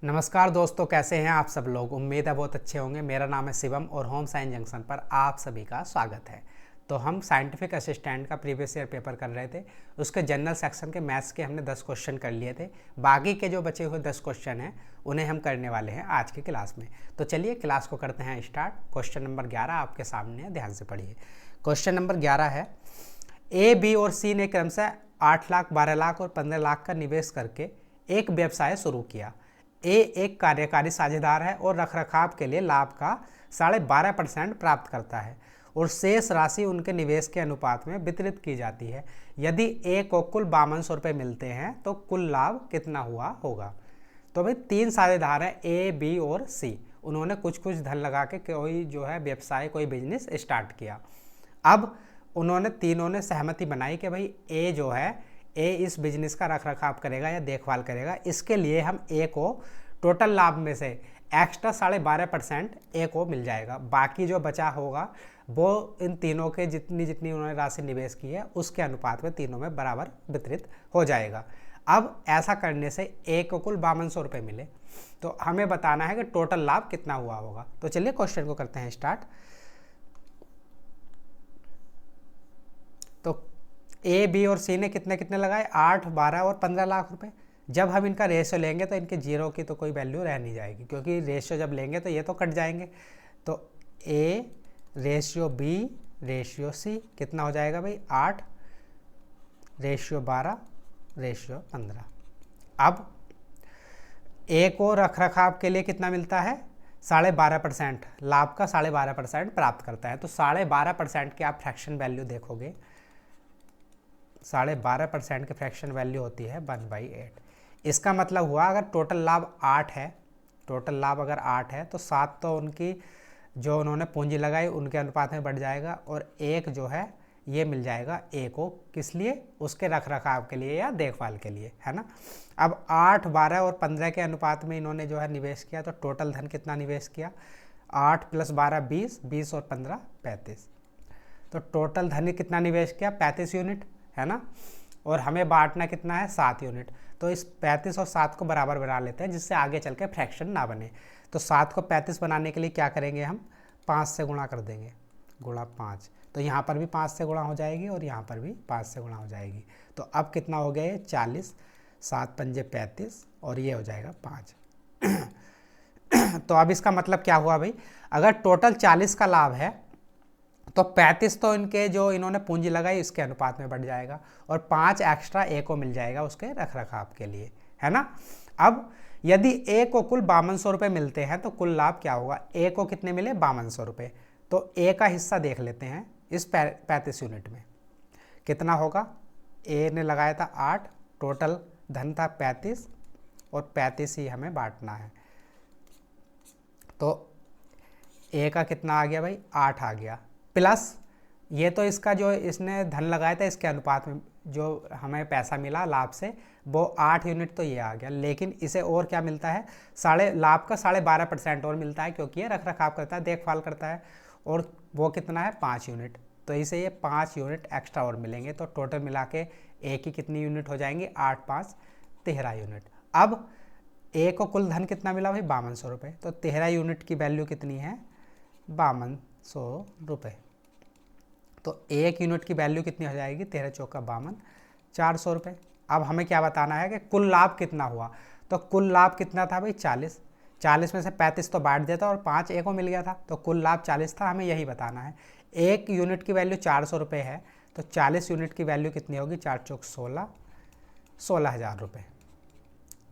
नमस्कार दोस्तों, कैसे हैं आप सब लोग। उम्मीद है बहुत अच्छे होंगे। मेरा नाम है शिवम और होम साइंस जंक्शन पर आप सभी का स्वागत है। तो हम साइंटिफिक असिस्टेंट का प्रीवियस ईयर पेपर कर रहे थे। उसके जनरल सेक्शन के मैथ्स के हमने 10 क्वेश्चन कर लिए थे। बाकी के जो बचे हुए 10 क्वेश्चन हैं उन्हें हम करने वाले हैं आज की क्लास में। तो चलिए क्लास को करते हैं स्टार्ट। क्वेश्चन नंबर 11 आपके सामने है, ध्यान से पढ़िए। क्वेश्चन नंबर 11 है, ए, बी और सी ने क्रमशः 8 लाख, 12 लाख और 15 लाख का निवेश करके एक व्यवसाय शुरू किया। ए एक कार्यकारी साझेदार है और रखरखाव के लिए लाभ का 12.5% प्राप्त करता है और शेष राशि उनके निवेश के अनुपात में वितरित की जाती है। यदि ए को कुल 5200 रुपये मिलते हैं तो कुल लाभ कितना हुआ होगा। तो भाई 3 साझेदार हैं, ए, बी और सी। उन्होंने कुछ कुछ धन लगा के कोई जो है व्यवसाय, कोई बिजनेस स्टार्ट किया। अब उन्होंने तीनों ने सहमति बनाई कि भाई ए जो है, ए इस बिजनेस का रखरखाव करेगा या देखभाल करेगा। इसके लिए हम ए को टोटल लाभ में से एक्स्ट्रा 12.5% ए को मिल जाएगा। बाकी जो बचा होगा वो इन तीनों के जितनी जितनी उन्होंने राशि निवेश की है उसके अनुपात में तीनों में बराबर वितरित हो जाएगा। अब ऐसा करने से ए को कुल 5200 रुपये मिले, तो हमें बताना है कि टोटल लाभ कितना हुआ होगा। तो चलिए क्वेश्चन को करते हैं स्टार्ट। तो ए, बी और सी ने कितने कितने लगाए, 8, 12 और 15 लाख रुपए। जब हम इनका रेशियो लेंगे तो इनके जीरो की तो कोई वैल्यू रह नहीं जाएगी, क्योंकि रेशियो जब लेंगे तो ये तो कट जाएंगे। तो A ratio B ratio C कितना हो जाएगा भाई, 8 रेशियो 12 रेशियो 15। अब ए को रखरखाव के लिए कितना मिलता है, 12.5%। लाभ का 12.5% प्राप्त करता है। तो 12.5% की आप फ्रैक्शन वैल्यू देखोगे, 12.5% की फ्रैक्शन वैल्यू होती है 1/8। इसका मतलब हुआ अगर टोटल लाभ 8 है, टोटल लाभ अगर 8 है तो 7 तो उनकी जो उन्होंने पूंजी लगाई उनके अनुपात में बढ़ जाएगा और 1 जो है ये मिल जाएगा ए को, किस लिए, उसके रखरखाव के लिए या देखभाल के लिए, है ना। अब 8, 12 और 15 के अनुपात में इन्होंने जो है निवेश किया, तो टोटल धन कितना निवेश किया, 8 + 12 20, 20 और 15 35। तो टोटल धन कितना निवेश किया, 35 यूनिट, है ना। और हमें बांटना कितना है, 7 यूनिट। तो इस 35 और 7 को बराबर बना लेते हैं, जिससे आगे चल के फ्रैक्शन ना बने। तो 7 को 35 बनाने के लिए क्या करेंगे, हम 5 से गुणा कर देंगे, गुणा 5। तो यहाँ पर भी 5 से गुणा हो जाएगी और यहाँ पर भी 5 से गुणा हो जाएगी। तो अब कितना हो गया, 40, 7 पंजे 35 और ये हो जाएगा 5। तो अब इसका मतलब क्या हुआ भाई, अगर टोटल 40 का लाभ है तो 35 तो इनके जो इन्होंने पूंजी लगाई इसके अनुपात में बढ़ जाएगा और 5 एक्स्ट्रा ए को मिल जाएगा उसके रखरखाव के लिए, है ना। अब यदि ए को कुल 5200 रुपये मिलते हैं तो कुल लाभ क्या होगा, ए को कितने मिले, 5200 रुपये। तो ए का हिस्सा देख लेते हैं इस 35 यूनिट में कितना होगा। ए ने लगाया था 8, टोटल धन था 35 और 35 ही हमें बांटना है। तो ए का कितना आ गया भाई, 8 आ गया, प्लस ये तो इसका जो इसने धन लगाया था इसके अनुपात में जो हमें पैसा मिला लाभ से वो 8 यूनिट, तो ये आ गया। लेकिन इसे और क्या मिलता है, लाभ का 12.5% और मिलता है, क्योंकि ये रखरखाव करता है, देखभाल करता है। और वो कितना है, 5 यूनिट। तो इसे ये 5 यूनिट एक्स्ट्रा और मिलेंगे। तो टोटल मिला के ए की कितनी यूनिट हो जाएंगी, 8, 5, 13 यूनिट। अब ए को कुल धन कितना मिला भाई, 5200 रुपये। तो 13 यूनिट की वैल्यू कितनी है, 5200 रुपये। तो 1 यूनिट की वैल्यू कितनी हो जाएगी, 13 चौका 52, 400 रुपये। अब हमें क्या बताना है कि कुल लाभ कितना हुआ। तो कुल लाभ कितना था भाई, 40। 40 में से 35 तो बांट देता और 5 ए को मिल गया था, तो कुल लाभ 40 था। हमें यही बताना है। 1 यूनिट की वैल्यू 400 रुपये है, तो 40 यूनिट की वैल्यू कितनी होगी, 4 चौक 16, 16,000 रुपये।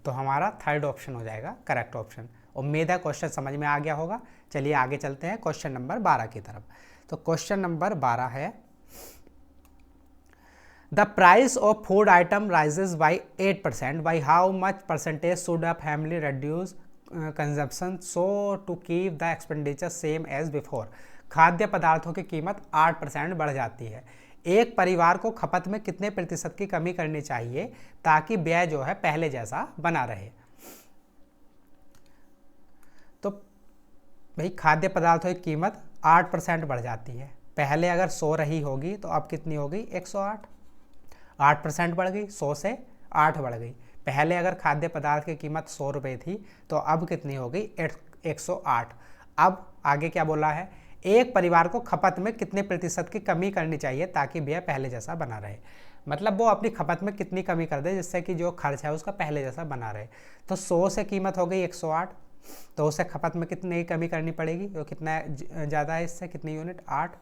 तो हमारा थर्ड ऑप्शन हो जाएगा करेक्ट ऑप्शन। उम्मीद है क्वेश्चन समझ में आ गया होगा। चलिए आगे चलते हैं क्वेश्चन नंबर 12 की तरफ। तो क्वेश्चन नंबर 12 है, the price of food item rises by 8%, by how much percentage should a family reduce consumption so to keep the expenditure same as before. खाद्य पदार्थों की कीमत 8% बढ़ जाती है। एक परिवार को खपत में कितने प्रतिशत की कमी करनी चाहिए ताकि व्यय जो है पहले जैसा बना रहे। तो भाई खाद्य पदार्थों की कीमत 8% बढ़ जाती है। पहले अगर 100 रही होगी तो अब कितनी हो गई, 108। 8% बढ़ गई, 100 से 8 बढ़ गई। पहले अगर खाद्य पदार्थ की कीमत 100 रुपये थी तो अब कितनी हो गई 108। अब आगे क्या बोला है, एक परिवार को खपत में कितने प्रतिशत की कमी करनी चाहिए ताकि व्यय पहले जैसा बना रहे। मतलब वो अपनी खपत में कितनी कमी कर दे जिससे कि जो खर्च है उसका पहले जैसा बना रहे। तो 100 से कीमत हो गई 108, तो उसे खपत में कितनी कमी करनी पड़ेगी, तो कितना ज़्यादा है इससे, कितनी यूनिट 8,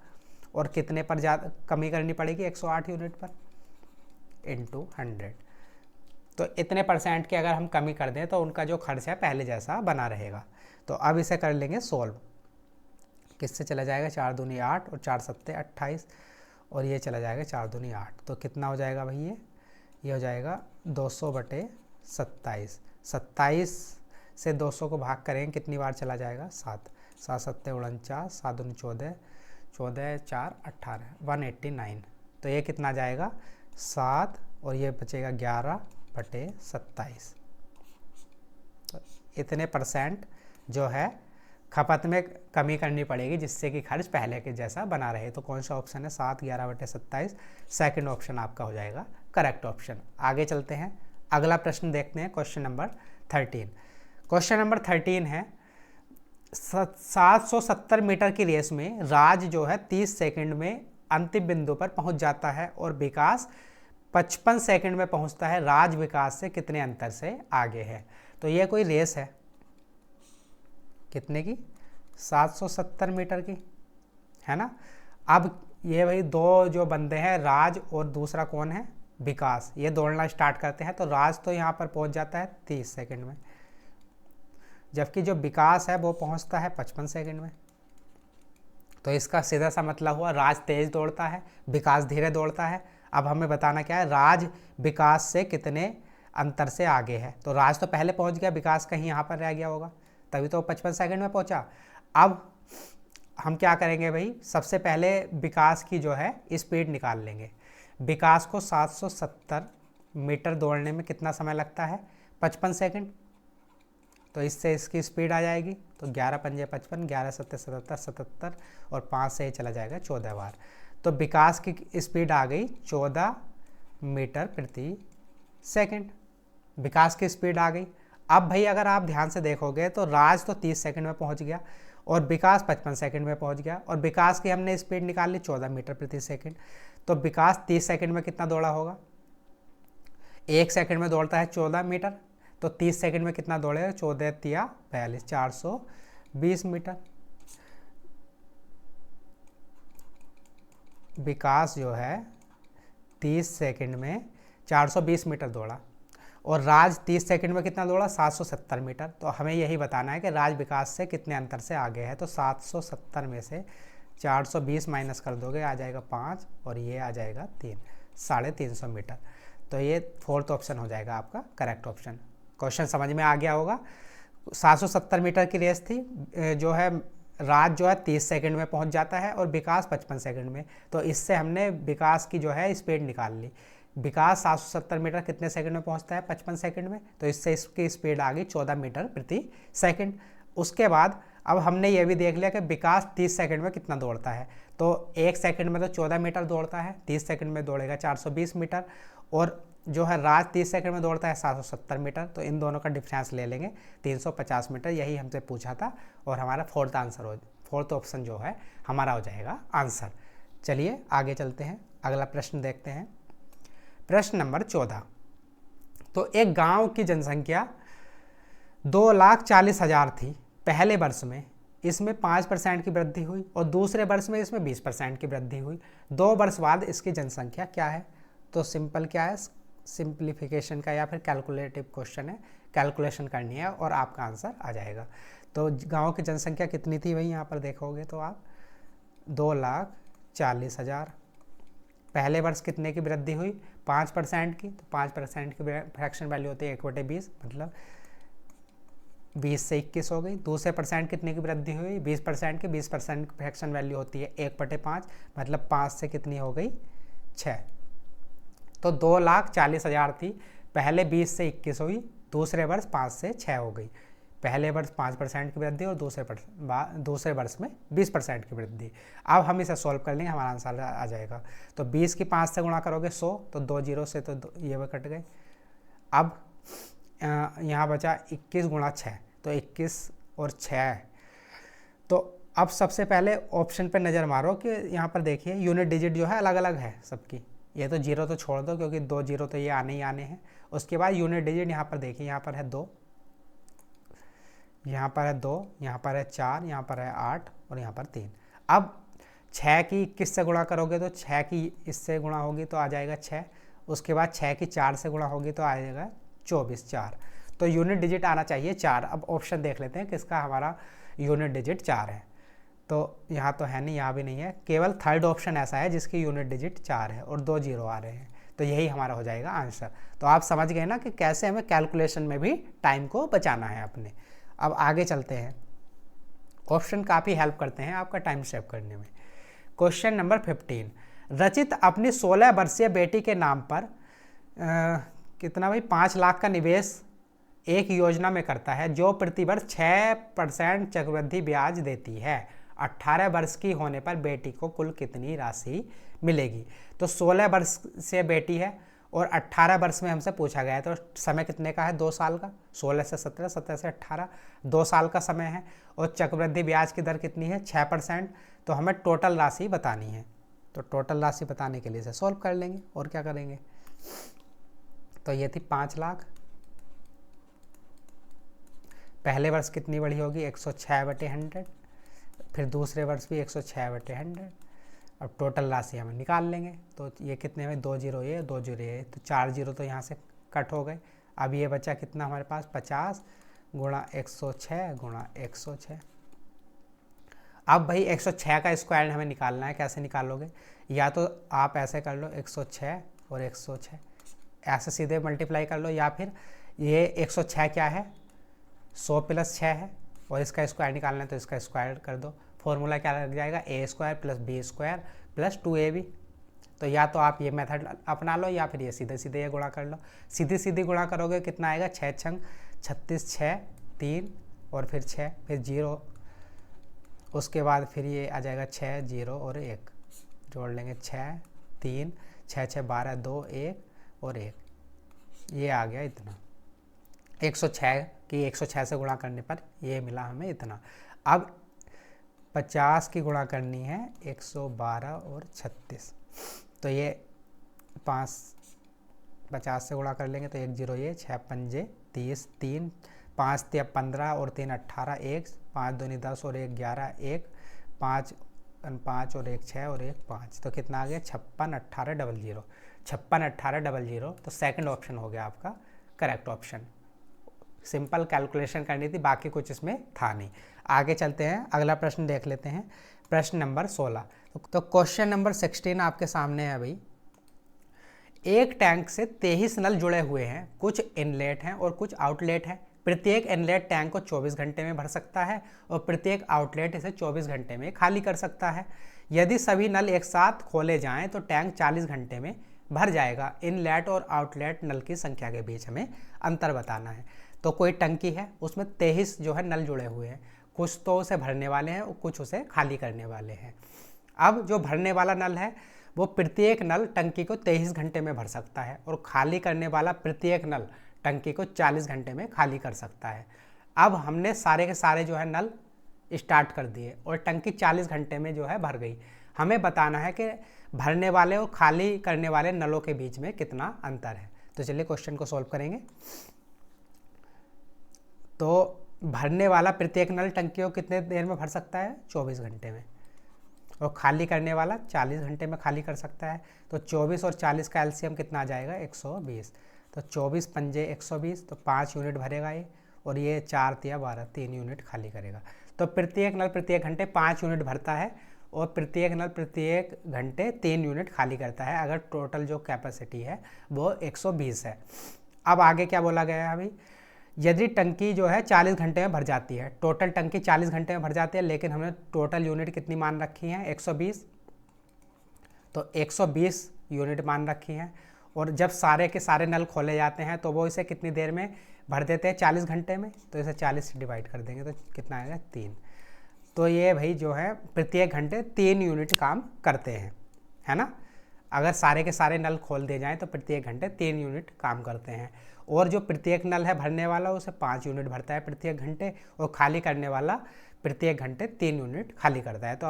और कितने पर ज़्यादा कमी करनी पड़ेगी 108 यूनिट पर इंटू 100। तो इतने परसेंट की अगर हम कमी कर दें तो उनका जो खर्च है पहले जैसा बना रहेगा। तो अब इसे कर लेंगे सोल्व। किससे चला जाएगा, 4 दूनी 8 और 4 सत्ते 28, और ये चला जाएगा 4 दूनी 8। तो कितना हो जाएगा भाई, ये हो जाएगा 200/27। 27 से 200 को भाग करेंगे कितनी बार चला जाएगा, 7। 7 सत्ते 49, 7 दूनी 14, 14 4 18, 189। तो ये कितना जाएगा 7, और ये बचेगा 11/27। तो इतने परसेंट जो है खपत में कमी करनी पड़ेगी जिससे कि खर्च पहले के जैसा बना रहे। तो कौन सा ऑप्शन है, 7 11/27, सेकंड ऑप्शन आपका हो जाएगा करेक्ट ऑप्शन। आगे चलते हैं, अगला प्रश्न देखते हैं, क्वेश्चन नंबर 13। क्वेश्चन नंबर 13 है, 770 मीटर की रेस में राज जो है 30 सेकंड में अंतिम बिंदु पर पहुंच जाता है और विकास 55 सेकंड में पहुंचता है। राज विकास से कितने अंतर से आगे है। तो ये कोई रेस है, कितने की, 770 मीटर की, है ना। अब ये भाई दो जो बंदे हैं, राज और दूसरा कौन है, विकास, ये दौड़ना स्टार्ट करते हैं। तो राज तो यहाँ पर पहुँच जाता है 30 सेकंड में, जबकि जो विकास है वो पहुँचता है 55 सेकंड में। तो इसका सीधा सा मतलब हुआ राज तेज दौड़ता है, विकास धीरे दौड़ता है। अब हमें बताना क्या है, राज विकास से कितने अंतर से आगे है। तो राज तो पहले पहुँच गया, विकास कहीं यहाँ पर रह गया होगा, तभी तो 55 सेकंड में पहुंचा। अब हम क्या करेंगे भाई, सबसे पहले विकास की जो है स्पीड निकाल लेंगे। विकास को 770 मीटर दौड़ने में कितना समय लगता है, 55 सेकंड। तो इससे इसकी स्पीड आ जाएगी। तो 11 पंजे 55, 11 सत्ते 77, 77 और 5 से ही चला जाएगा 14 बार। तो विकास की स्पीड आ गई 14 मीटर प्रति सेकंड, विकास की स्पीड आ गई। अब भाई अगर आप ध्यान से देखोगे तो राज तो 30 सेकंड में पहुंच गया और विकास 55 सेकंड में पहुंच गया, और विकास की हमने स्पीड निकाल ली 14 मीटर प्रति सेकंड। तो विकास 30 सेकंड में कितना दौड़ा होगा, 1 सेकंड में दौड़ता है 14 मीटर, तो 30 सेकंड में कितना दौड़ेगा, 14 तिया 42, 420 मीटर। विकास जो है 30 सेकंड में 420 मीटर दौड़ा, और राज 30 सेकंड में कितना दौड़ा, 770 मीटर। तो हमें यही बताना है कि राज विकास से कितने अंतर से आगे है। तो 770 में से 420 माइनस कर दोगे, आ जाएगा 5, और ये आ जाएगा 3, 350 मीटर। तो ये फोर्थ ऑप्शन हो जाएगा आपका करेक्ट ऑप्शन। क्वेश्चन समझ में आ गया होगा। 770 मीटर की रेस थी, जो है राज जो है 30 सेकंड में पहुंच जाता है और विकास 55 सेकंड में। तो इससे हमने विकास की जो है स्पीड निकाल ली। विकास 770 मीटर कितने सेकंड में पहुंचता है, 55 सेकंड में। तो इससे इसकी स्पीड आ गई 14 मीटर प्रति सेकंड। उसके बाद अब हमने ये भी देख लिया कि विकास 30 सेकंड में कितना दौड़ता है। तो 1 सेकंड में तो 14 मीटर दौड़ता है, 30 सेकंड में दौड़ेगा 420 मीटर, और जो है राज 30 सेकंड में दौड़ता है 770 मीटर। तो इन दोनों का डिफरेंस ले लेंगे 350 मीटर, यही हमसे पूछा था, और हमारा फोर्थ ऑप्शन जो है हमारा हो जाएगा आंसर। चलिए आगे चलते हैं, अगला प्रश्न देखते हैं, प्रश्न नंबर 14। तो एक गांव की जनसंख्या 2,40,000 थी पहले वर्ष में, इसमें 5% की वृद्धि हुई, और दूसरे वर्ष में इसमें 20% की वृद्धि हुई। 2 वर्ष बाद इसकी जनसंख्या क्या है। तो सिंपल क्या है, सिंप्लीफिकेशन का या फिर कैलकुलेटिव क्वेश्चन है, कैलकुलेशन करनी है और आपका आंसर आ जाएगा। तो गांव की जनसंख्या कितनी थी वही यहाँ पर देखोगे तो आप 2,40,000। पहले वर्ष कितने की वृद्धि हुई, 5% की। तो 5% की फ्रैक्शन वैल्यू होती है 1/20, मतलब 20 से 21 हो गई। दूसरे परसेंट कितने की वृद्धि हुई, 20% की। 20% की फ्रैक्शन वैल्यू होती है 1/5, मतलब 5 से कितनी हो गई, 6। तो 2,40,000 थी, पहले 20 से 21 हुई, दूसरे वर्ष 5 से 6 हो गई। पहले वर्ष 5% की वृद्धि और दूसरे वर्ष में 20% की वृद्धि। अब हम इसे सॉल्व कर लेंगे, हमारा आंसर आ जाएगा। तो 20 की 5 से गुणा करोगे 100, तो 2 जीरो से तो ये कट गए। अब यहाँ बचा 21 गुणा 6, तो 21 और 6। तो अब सबसे पहले ऑप्शन पे नज़र मारो कि यहाँ पर देखिए यूनिट डिजिट जो है अलग अलग है सबकी। ये तो जीरो तो छोड़ दो क्योंकि 2 जीरो तो ये आने ही आने हैं। उसके बाद यूनिट डिजिट यहाँ पर देखिए, यहाँ पर है 2, यहाँ पर है 2, यहाँ पर है 4, यहाँ पर है 8 और यहाँ पर 3। अब 6 की 21 से गुणा करोगे तो 6 की इससे गुणा होगी तो आ जाएगा 6। उसके बाद 6 की 4 से गुणा होगी तो आ जाएगा 24, 4। तो यूनिट डिजिट आना चाहिए 4। अब ऑप्शन देख लेते हैं किसका हमारा यूनिट डिजिट 4 है। तो यहाँ तो है नहीं, यहाँ भी नहीं है, केवल थर्ड ऑप्शन ऐसा है जिसकी यूनिट डिजिट 4 है और 2 जीरो आ रहे हैं। तो यही हमारा हो जाएगा आंसर। तो आप समझ गए ना कि कैसे हमें कैलकुलेशन में भी टाइम को बचाना है अपने। अब आगे चलते हैं। ऑप्शन काफ़ी हेल्प करते हैं आपका टाइम सेव करने में। क्वेश्चन नंबर 15, रचित अपनी 16 वर्षीय बेटी के नाम पर कितना भाई 5 लाख का निवेश एक योजना में करता है जो प्रतिवर्ष 6% चक्रवृद्धि ब्याज देती है। 18 वर्ष की होने पर बेटी को कुल कितनी राशि मिलेगी? तो 16 वर्ष से बेटी है और 18 वर्ष में हमसे पूछा गया है, तो समय कितने का है? 2 साल का। 16 से 17, 17 से 18, 2 साल का समय है। और चक्रवृद्धि ब्याज की दर कितनी है? 6%। तो हमें टोटल राशि बतानी है। तो टोटल राशि बताने के लिए इसे सॉल्व कर लेंगे और क्या करेंगे। तो ये थी 5 लाख। पहले वर्ष कितनी बड़ी होगी? 106/100। फिर दूसरे वर्ष भी 106/100। अब टोटल राशि हमें निकाल लेंगे। तो ये कितने में? 2 जीरो ये, 2 जीरो ये, तो 4 जीरो तो यहाँ से कट हो गए। अब ये बचा कितना हमारे पास? 50 गुणा 106 गुणा 106। अब भाई 106 का स्क्वायर हमें निकालना है। कैसे निकालोगे? या तो आप ऐसे कर लो 106 और 106, ऐसे सीधे मल्टीप्लाई कर लो, या फिर ये 106 क्या है? 100 + 6 है और इसका स्क्वायर निकालना है तो इसका स्क्वायर कर दो। फॉर्मूला क्या लग जाएगा? a² + b² + 2ab। तो या तो आप ये मेथड अपना लो या फिर ये सीधे सीधे ये गुणा कर लो। सीधी सीधी गुणा करोगे कितना आएगा? 6 छंग 36, 6 3 और फिर 6, फिर 0। उसके बाद फिर ये आ जाएगा 6 0 और 1 जोड़ लेंगे। 6 3 6 6 12 2 1 और 1, ये आ गया इतना। 106 की 106 से गुणा करने पर ये मिला हमें इतना। अब 50 की गुणा करनी है 112 और 36। तो ये 50 से गुणा कर लेंगे तो 1 0 ये, 6 पंजे 30, 3 5 3 15 और 3 18, 1 5 2 10 और 1 11, 1 5 5 और 1 6 और 1 5। तो कितना आ गया? 56 18 00। 56 18 00। तो सेकंड ऑप्शन हो गया आपका करेक्ट ऑप्शन। सिंपल कैलकुलेशन करनी थी, बाकी कुछ इसमें था नहीं। आगे चलते हैं, अगला प्रश्न देख लेते हैं। प्रश्न नंबर 16। तो क्वेश्चन नंबर 16 आपके सामने है भाई। एक टैंक से 23 नल जुड़े हुए हैं, कुछ इनलेट हैं और कुछ आउटलेट हैं। प्रत्येक इनलेट टैंक को 24 घंटे में भर सकता है और प्रत्येक आउटलेट इसे 24 घंटे में खाली कर सकता है। यदि सभी नल एक साथ खोले जाएं तो टैंक 40 घंटे में भर जाएगा। इनलेट और आउटलेट नल की संख्या के बीच हमें अंतर बताना है। तो कोई टंकी है, उसमें 23 जो है नल जुड़े हुए हैं, कुछ तो उसे भरने वाले हैं और कुछ उसे खाली करने वाले हैं। अब जो भरने वाला नल है वो प्रत्येक नल टंकी को 23 घंटे में भर सकता है और खाली करने वाला प्रत्येक नल टंकी को 40 घंटे में खाली कर सकता है। अब हमने सारे के सारे जो है नल स्टार्ट कर दिए और टंकी 40 घंटे में जो है भर गई। हमें बताना है कि भरने वाले और खाली करने वाले नलों के बीच में कितना अंतर है। तो चलिए क्वेश्चन को सॉल्व करेंगे। तो भरने वाला प्रत्येक नल टंकी को कितने देर में भर सकता है? 24 घंटे में। और खाली करने वाला 40 घंटे में खाली कर सकता है। तो 24 और 40 का एलसीएम कितना आ जाएगा? 120। तो 24 पंजे 120, तो 5 यूनिट भरेगा ये, और ये 4 तिया 12, 3 यूनिट खाली करेगा। तो प्रत्येक नल प्रत्येक घंटे 5 यूनिट भरता है और प्रत्येक नल प्रत्येक घंटे 3 यूनिट खाली करता है, अगर टोटल जो कैपेसिटी है वो 120 है। अब आगे क्या बोला गया है अभी? यदि टंकी जो है 40 घंटे में भर जाती है, टोटल टंकी 40 घंटे में भर जाती है, लेकिन हमने टोटल यूनिट कितनी मान रखी है? 120। तो 120 यूनिट मान रखी हैं और जब सारे के सारे नल खोले जाते हैं तो वो इसे कितनी देर में भर देते हैं? 40 घंटे में। तो इसे 40 से डिवाइड कर देंगे तो कितना आएगा? 3। तो ये भाई जो है प्रत्येक घंटे 3 यूनिट काम करते हैं, है ना। अगर सारे के सारे नल खोल दिए जाएँ तो प्रत्येक घंटे 3 यूनिट काम करते हैं। और जो प्रत्येक नल है भरने वाला उसे 5 यूनिट भरता है प्रत्येक घंटे, और खाली करने वाला प्रत्येक घंटे 3 यूनिट खाली करता है। तो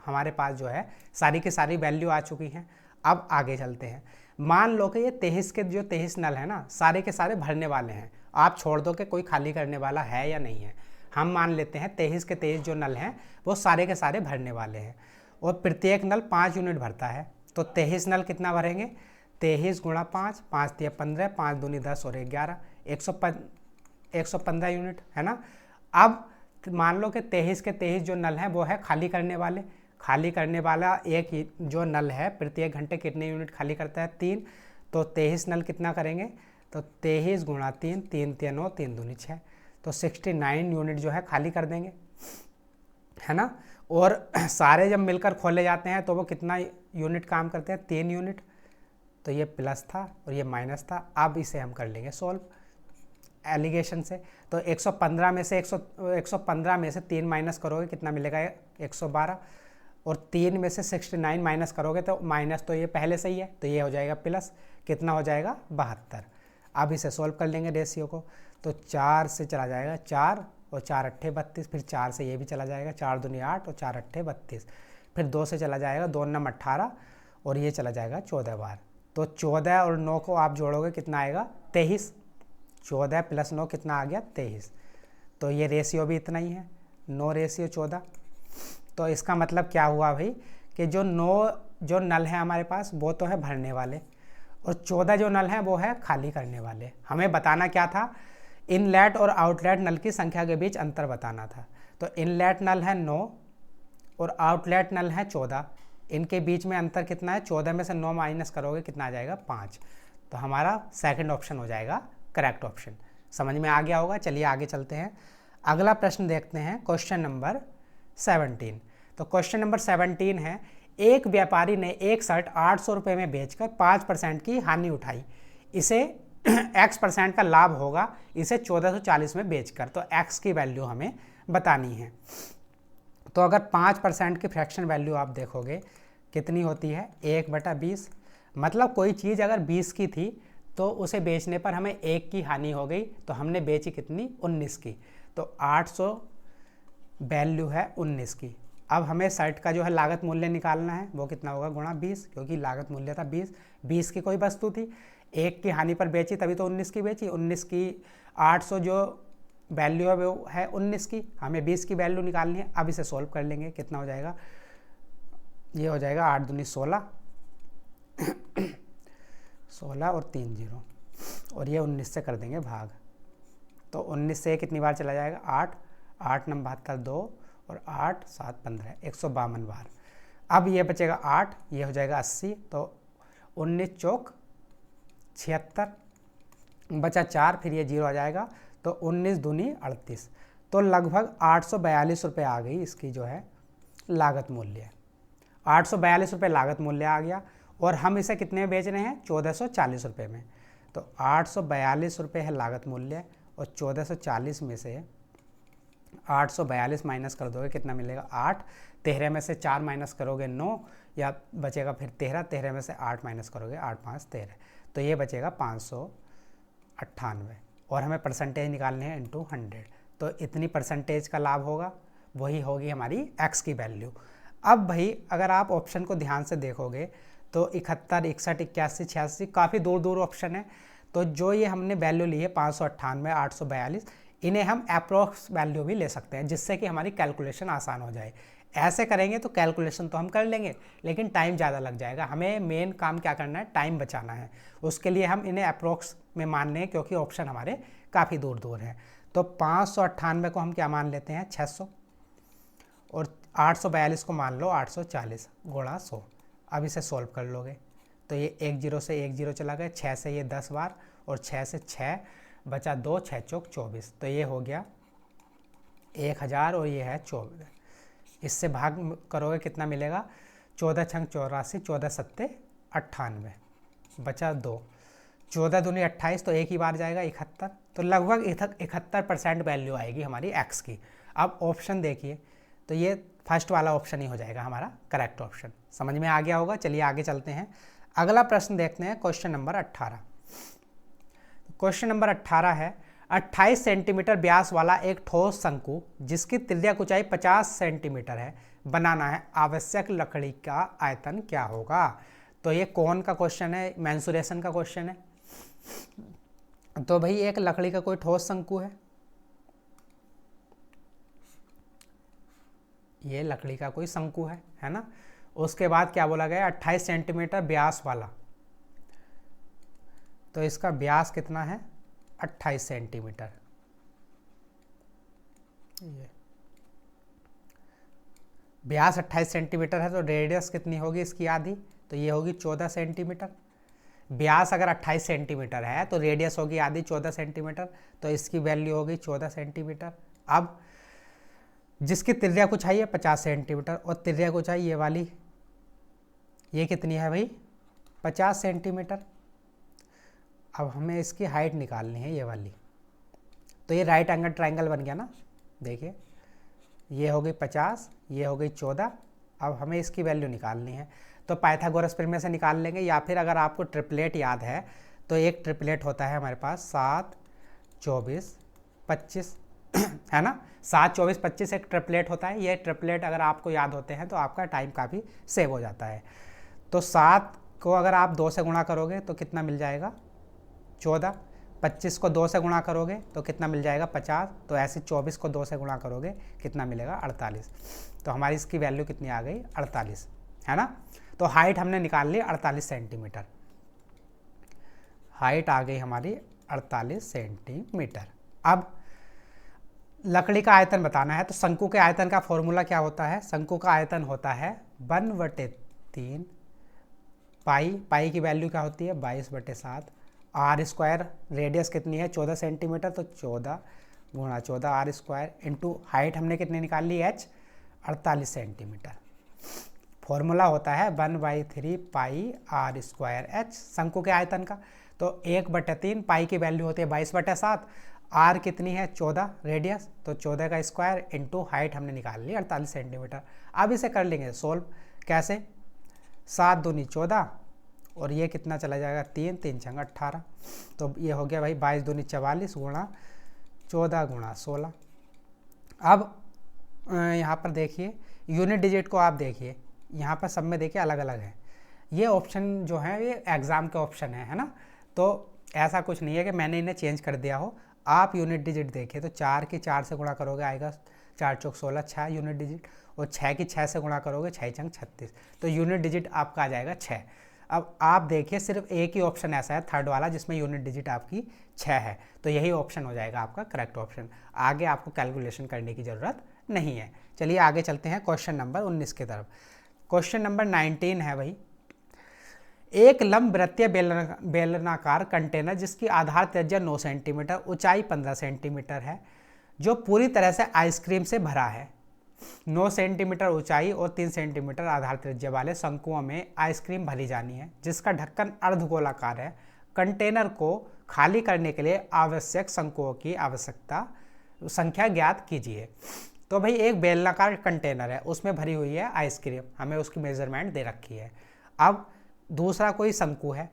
हमारे पास जो है सारी की सारी वैल्यू आ चुकी हैं। अब आगे चलते हैं। मान लो कि ये 23 के जो 23 नल है ना, सारे के सारे भरने वाले हैं। आप छोड़ दो कि कोई खाली करने वाला है या नहीं है। हम मान लेते हैं 23 के 23 जो नल हैं वो सारे के सारे भरने वाले हैं, और प्रत्येक नल 5 यूनिट भरता है। तो 23 नल कितना भरेंगे? 23 गुणा 5, 5 तिया 15, 5 दूनी 10 और 11, 115 यूनिट है ना। अब मान लो कि 23 के 23 जो नल हैं वो है खाली करने वाले। खाली करने वाला एक जो नल है प्रत्येक घंटे कितने यूनिट खाली करता है? 3। तो 23 नल कितना करेंगे? तो 23 गुणा 3, 3 तिया 9, 3 दूनी 6, तो 69 यूनिट जो है खाली कर देंगे, है ना। और सारे जब मिलकर खोले जाते हैं तो वो कितना यूनिट काम करते हैं? 3 यूनिट। तो ये प्लस था और ये माइनस था। अब इसे हम कर लेंगे सॉल्व एलिगेशन से। तो 115 में से 115 में से 3 माइनस करोगे कितना मिलेगा? 112। और 3 में से 69 माइनस करोगे तो माइनस तो ये पहले से ही है, तो ये हो जाएगा प्लस। कितना हो जाएगा? 72। अब इसे सॉल्व कर लेंगे रेशियो को। तो 4 से चला जाएगा 4, और 4 अट्ठे 32, फिर 4 से ये भी चला जाएगा, 4 दूनी 8 और 4 अट्ठे 32, फिर 2 से चला जाएगा, 2 नम 18, और ये चला जाएगा 14 बार। तो 14 और 9 को आप जोड़ोगे कितना आएगा? 23। 14 प्लस 9 कितना आ गया? 23। तो ये रेशियो भी इतना ही है, 9 रेशियो 14। तो इसका मतलब क्या हुआ भाई कि जो 9 जो नल है हमारे पास वो तो है भरने वाले, और 14 जो नल हैं वो है खाली करने वाले। हमें बताना क्या था? इनलेट और आउटलेट नल की संख्या के बीच अंतर बताना था। तो इनलेट नल है 9 और आउटलेट नल है 14, इनके बीच में अंतर कितना है? 14 में से 9 माइनस करोगे कितना आ जाएगा? 5। तो हमारा सेकंड ऑप्शन हो जाएगा करेक्ट ऑप्शन। समझ में आ गया होगा। चलिए आगे चलते हैं। अगला प्रश्न देखते हैं, क्वेश्चन नंबर 17। तो क्वेश्चन नंबर 17 है, एक व्यापारी ने एक शर्ट 800 रुपये में बेचकर 5% की हानि उठाई, इसे x% का लाभ होगा इसे 1440 में बेचकर। तो x की वैल्यू हमें बतानी है। तो अगर 5% की फ्रैक्शन वैल्यू आप देखोगे कितनी होती है? 1/20। मतलब कोई चीज़ अगर 20 की थी तो उसे बेचने पर हमें 1 की हानि हो गई, तो हमने बेची कितनी? 19 की। तो 800 वैल्यू है 19 की। अब हमें शर्ट का जो है लागत मूल्य निकालना है, वो कितना होगा? गुणा 20, क्योंकि लागत मूल्य था 20। 20 की कोई वस्तु थी, 1 की हानि पर बेची तभी तो 19 की बेची। 19 की 800 जो वैल्यू है वो है 19 की, हमें 20 की वैल्यू निकालनी है। अब इसे सॉल्व कर लेंगे, कितना हो जाएगा? ये हो जाएगा 8 दूनी 16 16 और 3 0, और ये 19 से कर देंगे भाग। तो 19 से कितनी बार चला जाएगा? 8, 8 नम 72 2, और 8 7 15, 152 बार। अब ये बचेगा 8, ये हो जाएगा 80, तो 19 चौक 76, बचा 4, फिर ये 0 आ जाएगा, तो 19 दूनी 38। तो लगभग 842 रुपये आ गई इसकी जो है लागत मूल्य। 842 रुपये लागत मूल्य आ गया, और हम इसे कितने में बेच रहे हैं? 1440 रुपये में। तो 842 रुपये है लागत मूल्य, और 1440 में से 842 माइनस कर दोगे कितना मिलेगा? 8। 13 में से 4 माइनस करोगे 9, या बचेगा फिर 13। 13 में से 8 माइनस करोगे 8 5 13, तो ये बचेगा 598, और हमें परसेंटेज निकालने हैं इंटू 100। तो इतनी परसेंटेज का लाभ होगा, वही होगी हमारी x की वैल्यू। अब भाई अगर आप ऑप्शन को ध्यान से देखोगे तो 71, 61, 81, 86 काफ़ी दूर दूर ऑप्शन है। तो जो ये हमने वैल्यू ली है 598, 842, इन्हें हम अप्रोक्स वैल्यू भी ले सकते हैं, जिससे कि हमारी कैलकुलेशन आसान हो जाए। ऐसे करेंगे तो कैलकुलेशन तो हम कर लेंगे, लेकिन टाइम ज़्यादा लग जाएगा। हमें मेन काम क्या करना है? टाइम बचाना है। उसके लिए हम इन्हें अप्रोक्स में मान लें, क्योंकि ऑप्शन हमारे काफ़ी दूर दूर हैं। तो 598 को हम क्या मान लेते हैं? 600, और 842 को मान लो 840 गुणा 100। अब इसे सॉल्व कर लोगे तो ये 1 0 से 1 0 चला गया, 6 से ये 10 बार, और 6 से 6 बचा 2, 6 चौक 24, तो ये हो गया 1000, और ये है 24। इससे भाग करोगे कितना मिलेगा? 14 छंग 84, 14 सत्ते 98, बचा 2, 14 दूनी 28, तो एक ही बार जाएगा 71। तो लगभग 71% वैल्यू आएगी हमारी x की। अब ऑप्शन देखिए, तो ये फर्स्ट वाला ऑप्शन ही हो जाएगा हमारा करेक्ट ऑप्शन। समझ में आ गया होगा। चलिए आगे चलते हैं। अगला प्रश्न देखते हैं, क्वेश्चन नंबर 18। क्वेश्चन नंबर 18 है 28 सेंटीमीटर व्यास वाला एक ठोस शंकु जिसकी त्रिज्यक ऊंचाई 50 सेंटीमीटर है बनाना है, आवश्यक लकड़ी का आयतन क्या होगा। तो ये कौन का क्वेश्चन है, मेंसुरेशन का क्वेश्चन है। तो भाई एक लकड़ी का कोई ठोस शंकु है, ये लकड़ी का कोई शंकु है ना। उसके बाद क्या बोला गया 28 सेंटीमीटर व्यास वाला, तो इसका व्यास कितना है 28 सेंटीमीटर। ये व्यास 28 सेंटीमीटर है तो रेडियस कितनी होगी इसकी आधी, तो ये होगी 14 सेंटीमीटर। व्यास अगर 28 सेंटीमीटर है तो रेडियस होगी आधी 14 सेंटीमीटर, तो इसकी वैल्यू होगी 14 सेंटीमीटर। अब जिसकी त्रिज्यक ऊंचाई है 50 सेंटीमीटर और त्रिज्यक ऊंचाई ये वाली, ये कितनी है भाई 50 सेंटीमीटर। अब हमें इसकी हाइट निकालनी है ये वाली, तो ये राइट एंगल ट्रायंगल बन गया ना। देखिए ये हो गई 50, ये हो गई 14। अब हमें इसकी वैल्यू निकालनी है, तो पाइथागोरस प्रमेय से निकाल लेंगे, या फिर अगर आपको ट्रिपलेट याद है तो एक ट्रिपलेट होता है हमारे पास 7, 24, 25 है ना। 7, 24, 25 एक ट्रिपलेट होता है। ये ट्रिपलेट अगर आपको याद होते हैं तो आपका टाइम काफ़ी सेव हो जाता है। तो 7 को अगर आप 2 से गुणा करोगे तो कितना मिल जाएगा 14, 25 को 2 से गुणा करोगे तो कितना मिल जाएगा 50, तो ऐसे 24 को 2 से गुणा करोगे कितना मिलेगा 48। तो हमारी इसकी वैल्यू कितनी आ गई 48, है ना। तो हाइट हमने निकाल ली 48 सेंटीमीटर, हाइट आ गई हमारी 48 सेंटीमीटर। अब लकड़ी का आयतन बताना है, तो शंकु के आयतन का फॉर्मूला क्या होता है, शंकु का आयतन होता है 1/3 पाई की वैल्यू क्या होती है 22/7 आर स्क्वायर, रेडियस कितनी है 14 सेंटीमीटर, तो 14 गुणा 14 आर स्क्वायर इंटू हाइट हमने कितनी निकाल ली h 48 सेंटीमीटर। फॉर्मूला होता है 1/3 पाई आर स्क्वायर h शंकु के आयतन का। तो 1/3 पाई की वैल्यू होती है 22/7, आर कितनी है 14 रेडियस, तो 14 का स्क्वायर इंटू हाइट हमने निकाल ली 48 सेंटीमीटर। अब इसे कर लेंगे सोल्व, कैसे 7 दूनी 14 और ये कितना चला जाएगा 3, 3 छंग 18, तो ये हो गया भाई 22 दूनी 44 गुणा 14 गुणा 16। अब यहाँ पर देखिए यूनिट डिजिट को आप देखिए, यहाँ पर सब में देखिए अलग अलग है। ये ऑप्शन जो है ये एग्ज़ाम के ऑप्शन है ना, तो ऐसा कुछ नहीं है कि मैंने इन्हें चेंज कर दिया हो। आप यूनिट डिजिट देखिए तो 4 की 4 से गुणा करोगे आएगा 4 चौक 16 6 यूनिट डिजिट, और 6 की 6 से गुणा करोगे 6 चंग 36, तो यूनिट डिजिट आपका आ जाएगा 6। अब आप देखिए सिर्फ एक ही ऑप्शन ऐसा है थर्ड वाला जिसमें यूनिट डिजिट आपकी 6 है, तो यही ऑप्शन हो जाएगा आपका करेक्ट ऑप्शन। आगे आपको कैलकुलेशन करने की ज़रूरत नहीं है। चलिए आगे चलते हैं क्वेश्चन नंबर 19 की तरफ। क्वेश्चन नंबर 19 है भाई, एक लंबवृत्तीय बेलनाकार कंटेनर जिसकी आधार त्रिज्या 9 सेंटीमीटर ऊंचाई 15 सेंटीमीटर है, जो पूरी तरह से आइसक्रीम से भरा है। 9 सेंटीमीटर ऊंचाई और 3 सेंटीमीटर आधार त्रिज्या वाले शंकुओं में आइसक्रीम भरी जानी है, जिसका ढक्कन अर्धगोलाकार है। कंटेनर को खाली करने के लिए आवश्यक शंकुओं की संख्या ज्ञात कीजिए। तो भाई एक बेलनाकार कंटेनर है, उसमें भरी हुई है आइसक्रीम, हमें उसकी मेजरमेंट दे रखी है। अब दूसरा कोई शंकु है,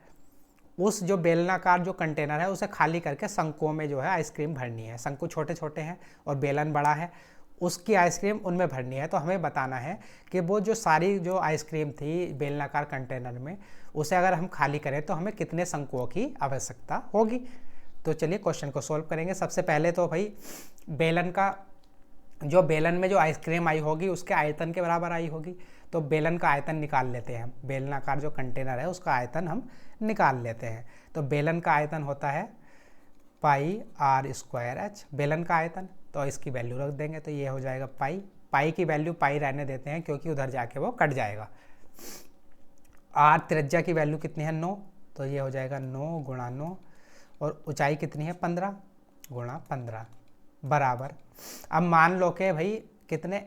उस जो बेलनाकार जो कंटेनर है उसे खाली करके शंकुओं में जो है आइसक्रीम भरनी है। शंकु छोटे छोटे हैं और बेलन बड़ा है, उसकी आइसक्रीम उनमें भरनी है। तो हमें बताना है कि वो जो सारी जो आइसक्रीम थी बेलनाकार कंटेनर में, उसे अगर हम खाली करें तो हमें कितने शंकुओं की आवश्यकता होगी। तो चलिए क्वेश्चन को सोल्व करेंगे। सबसे पहले तो भाई बेलन में जो आइसक्रीम आई होगी उसके आयतन के बराबर आई होगी, तो बेलन का आयतन निकाल लेते हैं। बेलनाकार जो कंटेनर है उसका आयतन हम निकाल लेते हैं। तो बेलन का आयतन होता है पाई आर स्क्वायर एच, बेलन का आयतन, तो इसकी वैल्यू रख देंगे तो ये हो जाएगा पाई की वैल्यू पाई रहने देते हैं क्योंकि उधर जाके वो कट जाएगा। आर त्रिज्या की वैल्यू कितनी है 9, तो ये हो जाएगा 9 गुणा 9, और ऊंचाई कितनी है 15 गुणा 15 बराबर। अब मान लो कि भाई कितने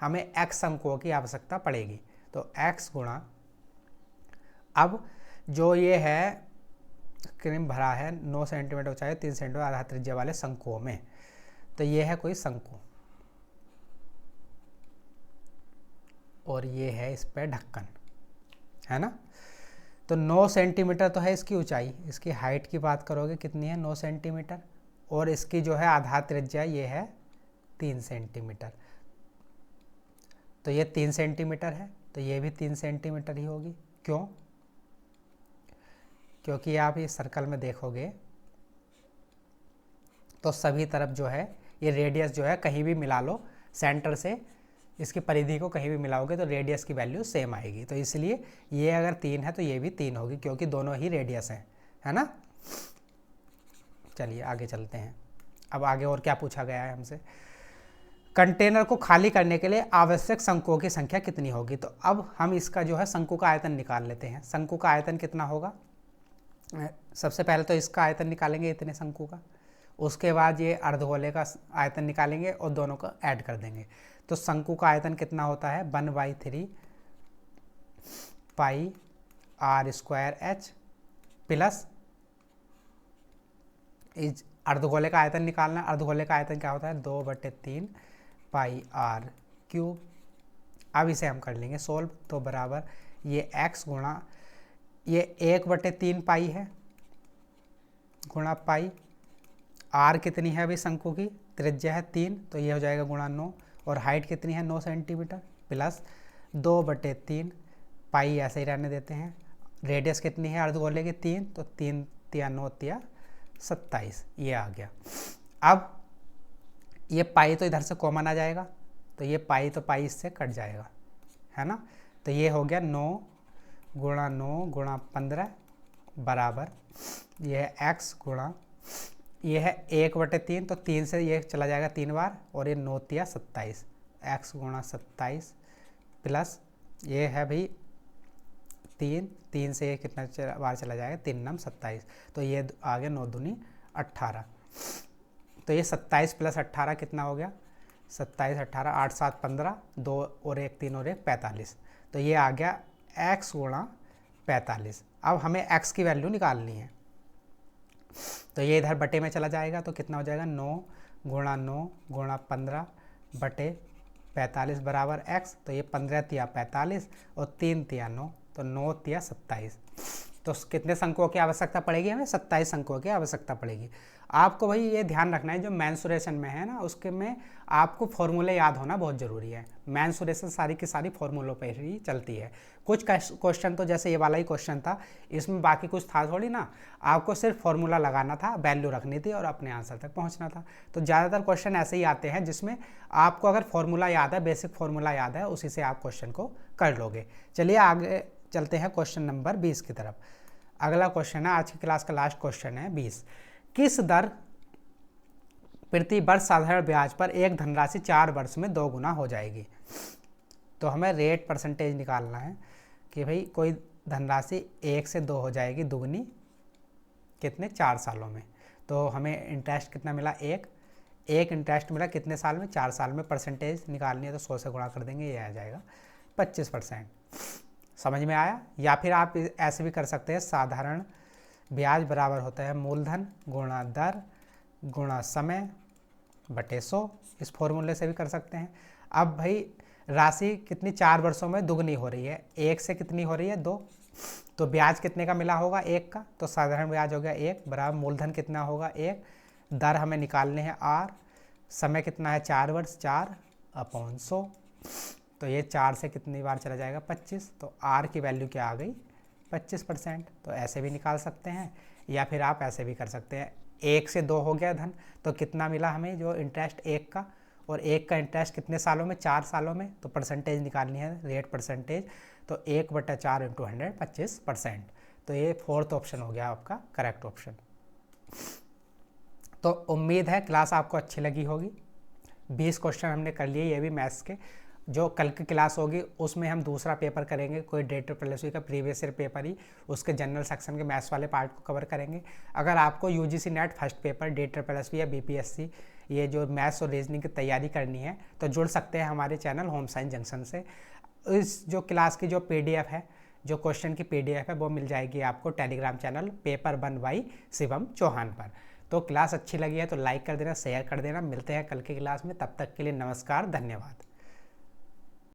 हमें x शंकुओं की आवश्यकता पड़ेगी, तो x गुणा, अब जो ये है क्रीम भरा है 9 सेंटीमीटर ऊंचाई 3 सेंटीमीटर आधार त्रिज्या वाले शंकुओं में, तो ये है कोई शंकु और ये है इस पर ढक्कन, है ना। तो 9 सेंटीमीटर तो है इसकी ऊंचाई, इसकी हाइट की बात करोगे कितनी है 9 सेंटीमीटर, और इसकी जो है आधार त्रिज्या ये है 3 सेंटीमीटर, तो ये 3 सेंटीमीटर है, तो ये भी 3 सेंटीमीटर ही होगी। क्यों? क्योंकि आप ये सर्कल में देखोगे तो सभी तरफ जो है ये रेडियस जो है कहीं भी मिला लो, सेंटर से इसकी परिधि को कहीं भी मिलाओगे तो रेडियस की वैल्यू सेम आएगी, तो इसलिए ये अगर 3 है तो ये भी 3 होगी, क्योंकि दोनों ही रेडियस हैं, है ना। चलिए आगे चलते हैं। अब आगे और क्या पूछा गया है हमसे, कंटेनर को खाली करने के लिए आवश्यक शंकुओं की संख्या कितनी होगी। तो अब हम इसका जो है शंकु का आयतन निकाल लेते हैं। शंकु का आयतन कितना होगा, सबसे पहले तो इसका आयतन निकालेंगे इतने शंकु का, उसके बाद ये अर्धगोले का आयतन निकालेंगे और दोनों को ऐड कर देंगे। तो शंकु का आयतन कितना होता है 1/3 पाई r² प्लस इस अर्धगोले का आयतन निकालना। अर्धगोले का आयतन क्या होता है 2/3 पाई r³। अब इसे हम कर लेंगे सोल्व, तो बराबर ये x गुणा ये 1/3 पाई है गुणा पाई, r कितनी है अभी शंकु की, त्रिज्या है 3, तो ये हो जाएगा गुणा 9, और हाइट कितनी है 9 सेंटीमीटर, प्लस 2/3 पाई ऐसे ही रहने देते हैं। रेडियस कितनी है अर्धगोले की 3, तो 3 तिया 9 तिया 27, ये आ गया। अब ये पाई तो इधर से कॉमन आ जाएगा, तो ये पाई तो पाई इससे कट जाएगा, है ना। तो ये हो गया 9 गुणा 9 गुणा 15 बराबर ये है x गुणा ये है 1/3, तो 3 से ये चला जाएगा 3 बार, और ये 9 तिया 27, x गुणा 27 प्लस ये है भाई 3 से ये कितना बार चला जाएगा 3 9 27, तो ये आ गया 9 दूनी 18। तो ये 27 प्लस 18 कितना हो गया 27 18 8 7 15, 2 और 1 3 और 1 45, तो ये आ गया x गुणा 45। अब हमें x की वैल्यू निकालनी है, तो ये इधर बटे में चला जाएगा, तो कितना हो जाएगा 9 गुणा 9 गुणा 15 बटे 45 बराबर x, तो ये 15 तिया 45 और 3 तिया 9, तो 9 तिया 27। तो कितने शंकुओं की आवश्यकता पड़ेगी हमें 27 शंकुओं की आवश्यकता पड़ेगी। आपको भाई ये ध्यान रखना है जो मेंसुरेशन में है ना, उसके में आपको फॉर्मूले याद होना बहुत ज़रूरी है। मेंसुरेशन सारी की सारी फॉर्मूलों पर ही चलती है। कुछ क्वेश्चन तो जैसे ये वाला ही क्वेश्चन था, इसमें बाकी कुछ था थोड़ी ना, आपको सिर्फ फॉर्मूला लगाना था, वैल्यू रखनी थी और अपने आंसर तक पहुंचना था। तो ज़्यादातर क्वेश्चन ऐसे ही आते हैं जिसमें आपको अगर फॉर्मूला याद है, बेसिक फॉर्मूला याद है, उसी से आप क्वेश्चन को कर लोगे। चलिए आगे चलते हैं क्वेश्चन नंबर 20 की तरफ। अगला क्वेश्चन है, आज की क्लास का लास्ट क्वेश्चन है 20। किस दर प्रति वर्ष साधारण ब्याज पर एक धनराशि 4 वर्ष में 2 गुना हो जाएगी। तो हमें रेट परसेंटेज निकालना है कि भाई कोई धनराशि 1 से 2 हो जाएगी दुगनी, कितने 4 सालों में। तो हमें इंटरेस्ट कितना मिला, एक इंटरेस्ट मिला कितने साल में 4 साल में। परसेंटेज निकालनी है तो 100 से गुणा कर देंगे, ये आ जाएगा 25%। समझ में आया। या फिर आप ऐसे भी कर सकते हैं, साधारण ब्याज बराबर होता है मूलधन गुणा दर गुणा समय बटे 100, इस फॉर्मूले से भी कर सकते हैं। अब भाई राशि कितनी 4 वर्षों में दुगनी हो रही है, 1 से कितनी हो रही है 2, तो ब्याज कितने का मिला होगा 1 का, तो साधारण ब्याज हो गया 1 बराबर मूलधन कितना होगा 1, दर हमें निकालने हैं r, समय कितना है 4 वर्ष 4/100, तो ये 4 से कितनी बार चला जाएगा 25, तो r की वैल्यू क्या आ गई 25%। तो ऐसे भी निकाल सकते हैं, या फिर आप ऐसे भी कर सकते हैं, 1 से 2 हो गया धन, तो कितना मिला हमें जो इंटरेस्ट 1 का, और 1 का इंटरेस्ट कितने सालों में 4 सालों में, तो परसेंटेज निकालनी है रेट परसेंटेज, तो 1/4 × 100 25%। तो ये 4th ऑप्शन हो गया आपका करेक्ट ऑप्शन। तो उम्मीद है क्लास आपको अच्छी लगी होगी। 20 क्वेश्चन हमने कर लिए, ये भी मैथ्स के। जो कल की क्लास होगी उसमें हम दूसरा पेपर करेंगे, कोई DSSC का प्रीवियस ईयर पेपर ही, उसके जनरल सेक्शन के मैथ्स वाले पार्ट को कवर करेंगे। अगर आपको UGC net first paper DSSC या BPSC ये जो मैथ्स और रीजनिंग की तैयारी करनी है तो जुड़ सकते हैं हमारे चैनल होम साइंस जंक्शन से। इस जो क्लास की जो PDF है, जो क्वेश्चन की PDF है, वो मिल जाएगी आपको Telegram channel paper 1 by Shivam Chauhan पर। तो क्लास अच्छी लगी है तो लाइक कर देना, शेयर कर देना। मिलते हैं कल की क्लास में, तब तक के लिए नमस्कार, धन्यवाद।